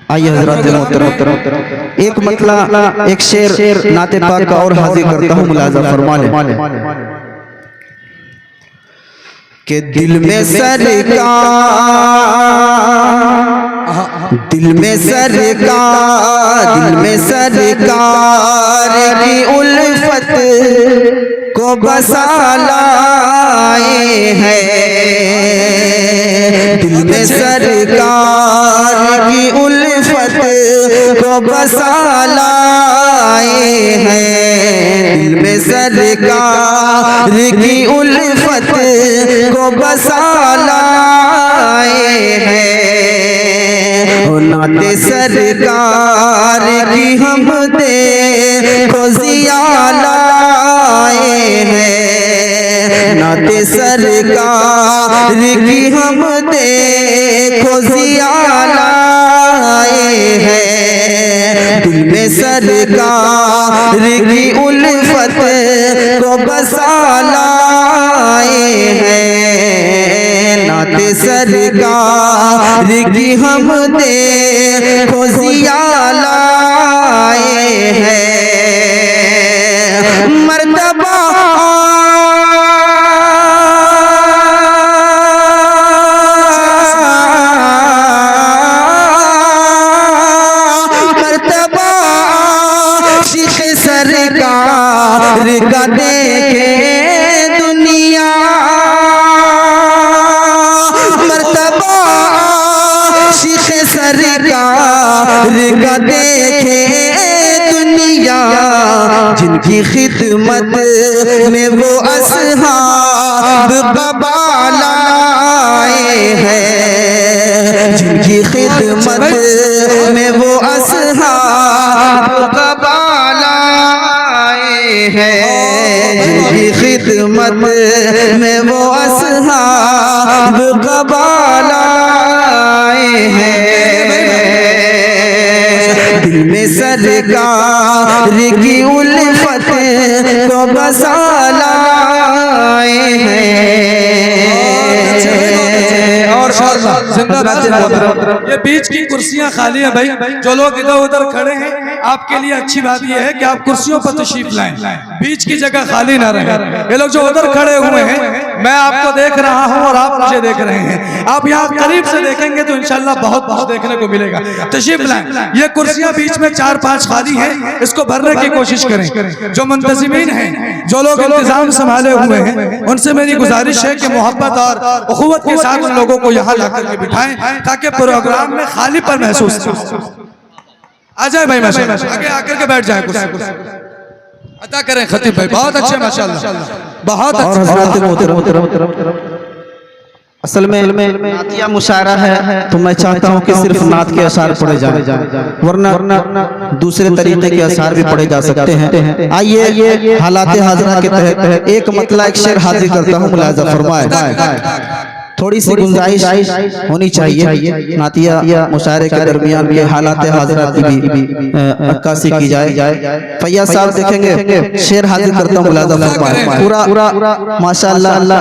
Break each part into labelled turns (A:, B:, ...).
A: آئیے حضرات محترم ایک مطلع ایک شعر نعت پاک کا اور حاضر کرتا ہوں، ملاحظہ فرما لیں کہ دل میں سرکار کی الفت کو بسا لائے ہیں، دل میں سرکار کی الفت کو بسا لائے ہیں، دل میں سرکار کی الفت کو بسا لائے ہیں، نعت سرکار کی حمد کو ضیاء لائے ہیں، نعت سرکار کی حمد کو ضیاء لائے ہیں، دل میں سرکار کی الفت کو بسا لائے ہیں، نعت سرکار کی حمد کو ضیاء لائے ہیں، مرتبہ سرکار کا دیکھے دنیا، مرتبہ شیخ سرکار کا دیکھے دنیا، جن کی خدمت میں وہ اصحاب قبا لائے ہیں، جن کی خدمت میں وہ اصحاب قبا ہے، جن کی خدمت میں وہ اصحاب قبا لائے ہیں، دل میں سرکار کی الفت کو بسا لائے ہیں، اور
B: زندہ باد۔ یہ بیچ کی کرسیاں خالی ہیں بھائی، جو لوگ ادھر ادھر کھڑے ہیں آپ کے لیے اچھی بات یہ ہے کہ آپ کرسیوں پر تشریف لائیں، بیچ کی جگہ خالی نہ رہے۔ یہ لوگ جو ادھر کھڑے ہوئے ہیں میں آپ کو دیکھ رہا ہوں اور آپ مجھے دیکھ رہے ہیں، آپ یہاں قریب سے دیکھیں گے تو انشاءاللہ بہت کچھ دیکھنے کو ملے گا۔ تشریف لائیں، یہ کرسیاں بیچ میں 4-5 خالی ہیں، اس کو بھرنے کی کوشش کریں۔ جو منتظمین ہیں، جو لوگ انتظام سنبھالے ہوئے ہیں، ان سے میری گزارش ہے کہ محبت اور اخوت کے ساتھ ان لوگوں کو یہاں لا کر کے بٹھائیں تاکہ پروگرام میں خالی پر محسوس نہ ہو۔ آ جائیں بھائی، آگے آ کر کے بیٹھ جائیں، عطا کریں خطیب بھائی، بہت اچھے ماشاءاللہ، بہت
A: اور
B: اچھے۔
A: حضرات محترم اصل میں نعتیہ مشاعرہ ہے تو میں چاہتا ہوں کہ صرف نعت کے اشعار پڑھے جائیں، ورنہ دوسرے طریقے کے اشعار بھی پڑھے جا سکتے ہیں۔ آئیے حالات حاضرہ کے تحت ایک مطلع ایک شعر حاضر کرتا ہوں، ملاحظہ فرمائے۔ تھوڑی سی گنجائش ہونی چاہیے، نعتیہ مشاعرے کے درمیان یہ حالات حاضرہ کی بھی عکاسی کی جائے۔ فیاض صاحب دیکھیں گے، شعر حاضر کرتا ہوں، ملاحظہ فرمائے۔ پورا ماشاءاللہ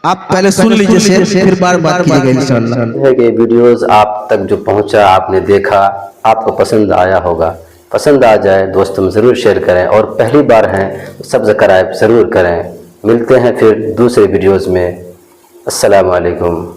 A: آپ پہلے سن لیجئے شعر، پھر بار بات کیجئے گا انشاءاللہ۔
C: ہے کہ ویڈیوز آپ تک جو پہنچا، آپ نے دیکھا، آپ کو پسند آیا ہوگا۔ پسند آ جائے دوستوں میں ضرور شیئر کریں، اور پہلی بار ہیں سبسکرائب ضرور کریں۔ ملتے ہیں پھر دوسرے ویڈیوز میں۔ السلام علیکم۔